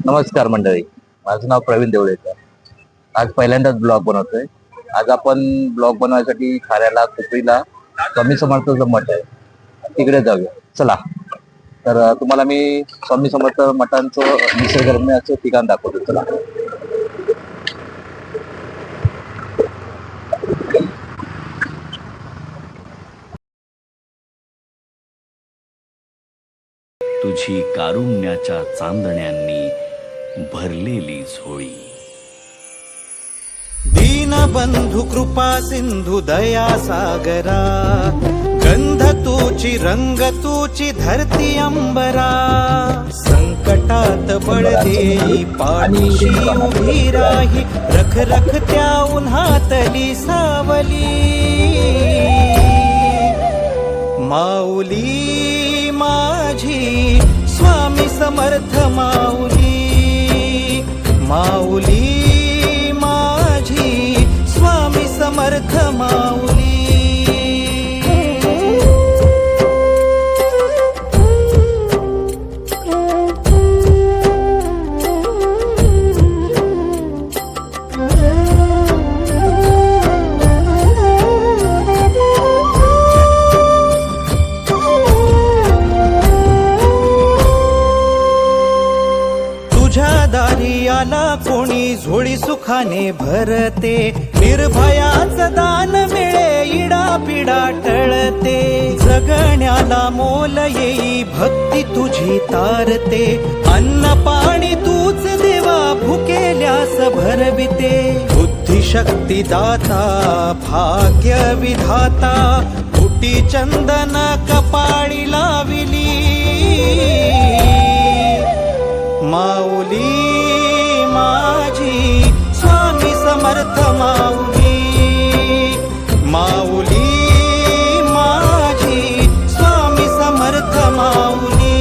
नमस्कार मंडळी, माझं नाव प्रवीण देवळेकर. आज पहिल्यांदाच ब्लॉग बनवतोय. आज आपण ब्लॉग बनवण्यासाठी खाऱ्याला कुपरीला स्वामी समर्थाचं मठ आहे, तिकडे जाऊया. चला. तर तुम्हाला मी स्वामी समर्थ मठांचं निसर्गरम्य ठिकाण दाखवतो. चला. तुझी कारुण्याच्या चांदण्यांनी भरलेली झोळी. दीनबंधु कृपा सिंधु दया सागरा, गंध तूची रंग तूची धरती अंबरा. संकटात बळ देई पाठीशी उभी राही, रख रख त्या उन्हातली सावली. माऊली माझी स्वामी समर्थ माऊली, माऊली माझी स्वामी समर्थ माऊली. आला कोणी झोळी सुखाने भरते, निर्भयाच दान मिळे इडा पिडा टळते. जगण्याला मोल येई भक्ती तुझी तारते, अन्न पाणी तूच देवा भुकेल्यास भरविते. बुद्धिशक्ती दाता भाग्य विधाता, फुटी चंदन कपाळी लाविली. माऊली माझी स्वामी समर्थ माऊली, माऊली माझी स्वामी समर्थ माऊली.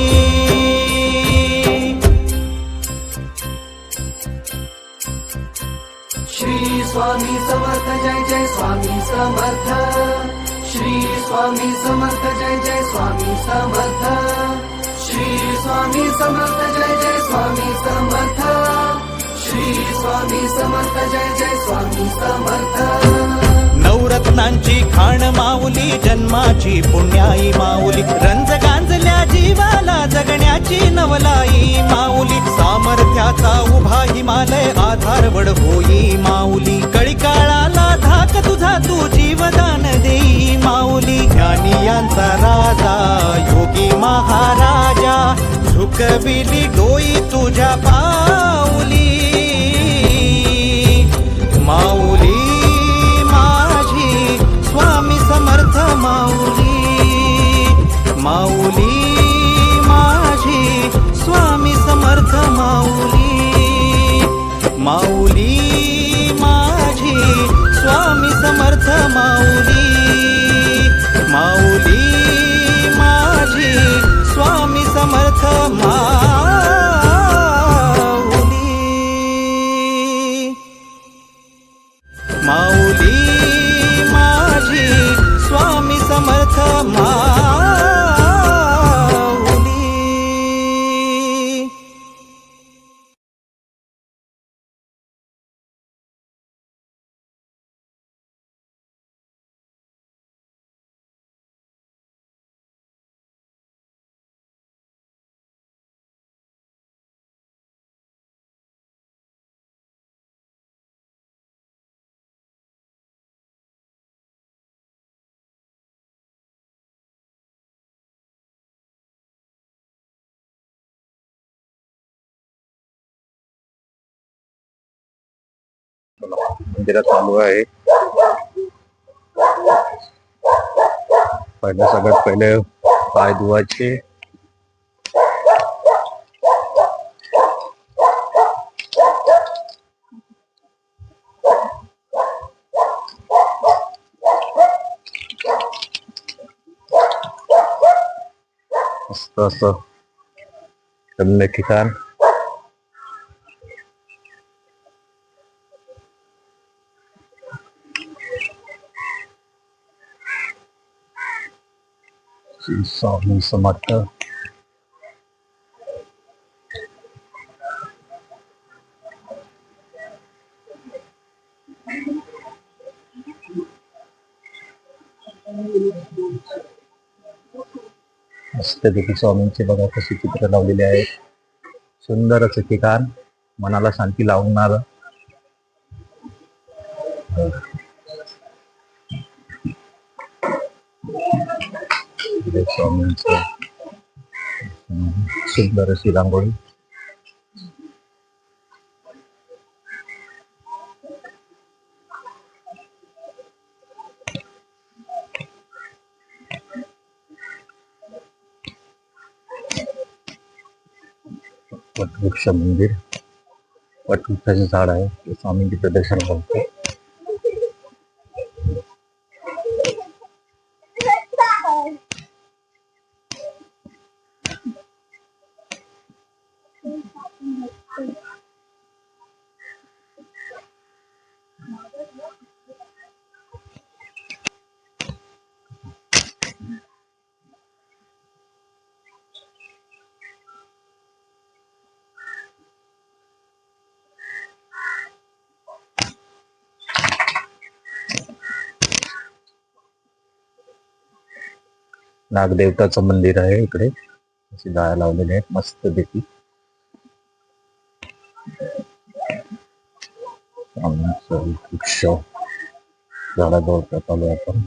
श्री स्वामी समर्थ जय जय स्वामी समर्थ, श्री स्वामी समर्थ जय जय स्वामी समर्थ, श्री स्वामी समर्थ जय जय स्वामी समर्थ, श्री स्वामी समर्थ जय जय स्वामी समर्थ. नवरत्नांची खाण माऊली, जन्माची पुण्याई माऊली, रंज गांजल्या जीवाला जगण्याची नवलाई माऊली. सामर्थ्याचा उभा हिमालय आधार वड होई माऊली, कळी काळाला धाक तुझा तू जीवदान देई माऊली. ज्ञानी यांचा राजा योगी महाराजा, झुकविली डोई तुझ्या पाऊली. माऊली माझी स्वामी समर्थ माऊली, माऊली माझी स्वामी समर्थ माऊली, माऊली माझी स्वामी समर्थ माऊली, माऊली माझी स्वामी समर्थ माऊली. माऊली माझी स्वामी समर्थ माऊली. मंदिरात चालू आहे. सगळ्यात पहिले पाय धुवायचे. मस्त असं रम्य ठिकाण. श्री स्वामी समर्थ. मस्तपैकी स्वामींचे बघा कशी चित्र लावलेले आहेत. सुंदर असं ठिकाण, मनाला शांती लावणार. स्वामींचं सुंदर अशी रांगोळी. वटवृक्ष मंदिर, वटवृक्षाचे झाड आहे, ते स्वामींचे प्रदर्शन करतो. नागदेवताचं मंदिर आहे इकडे, अशी जाळ्या लावलेली आहेत मस्त पैकी. वृक्ष झाडाजवळ चालू आपण.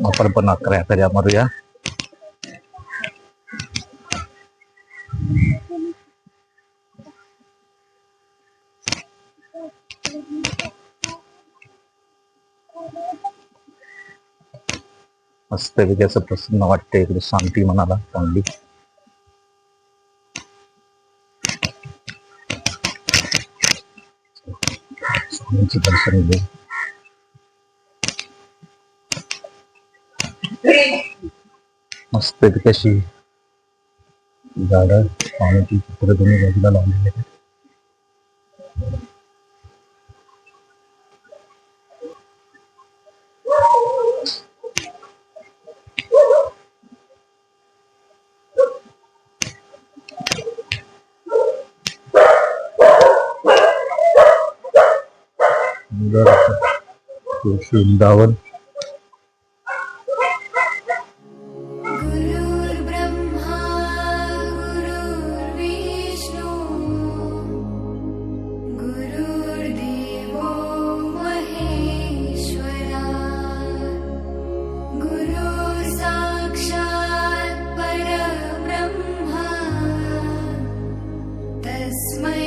आपण पण अकरा मारूया. मस्तपैकी असं प्रसन्न वाटते इकडे, शांती मनाला चांगली. स्वामींचे दर्शन घेऊ. मस्तपैकी अशी झाडं, स्वामींची चित्र दोन्ही बाजूला लावलेली आहेत. वृंदावन. गुरुर्ब्रह्मा गुरुर्विष्णू गुरुर्देवो महेश्वरा गुरुः साक्षात् परब्रह्मा तस्मै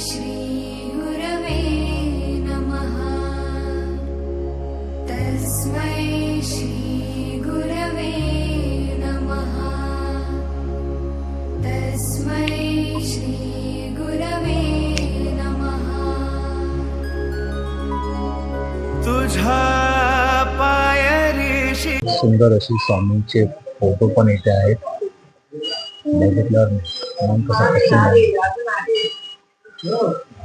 श्री गुरवे नमः. तस्मै श्री गुरवे नमः. तस्मै श्री गुरवे नमः. तुझ्या पायरीशी सुंदर अशी स्वामींचे फोटो पण इथे आहेत. बघितल्यावर मन कसं प्रसन्न आहे.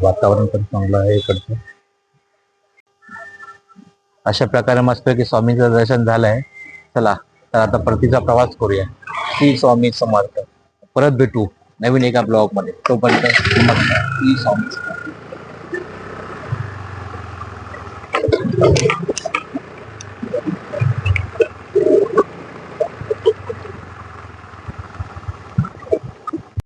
वातावरण पण चांगलं आहे इकडचं. अशा प्रकारे मस्तपैकी स्वामींचं दर्शन झालंय. चला तर आता परतीचा प्रवास करूया. श्री स्वामी समर्थ. परत भेटू नवीन एका ब्लॉग मध्ये. तोपर्यंत श्री स्वामी.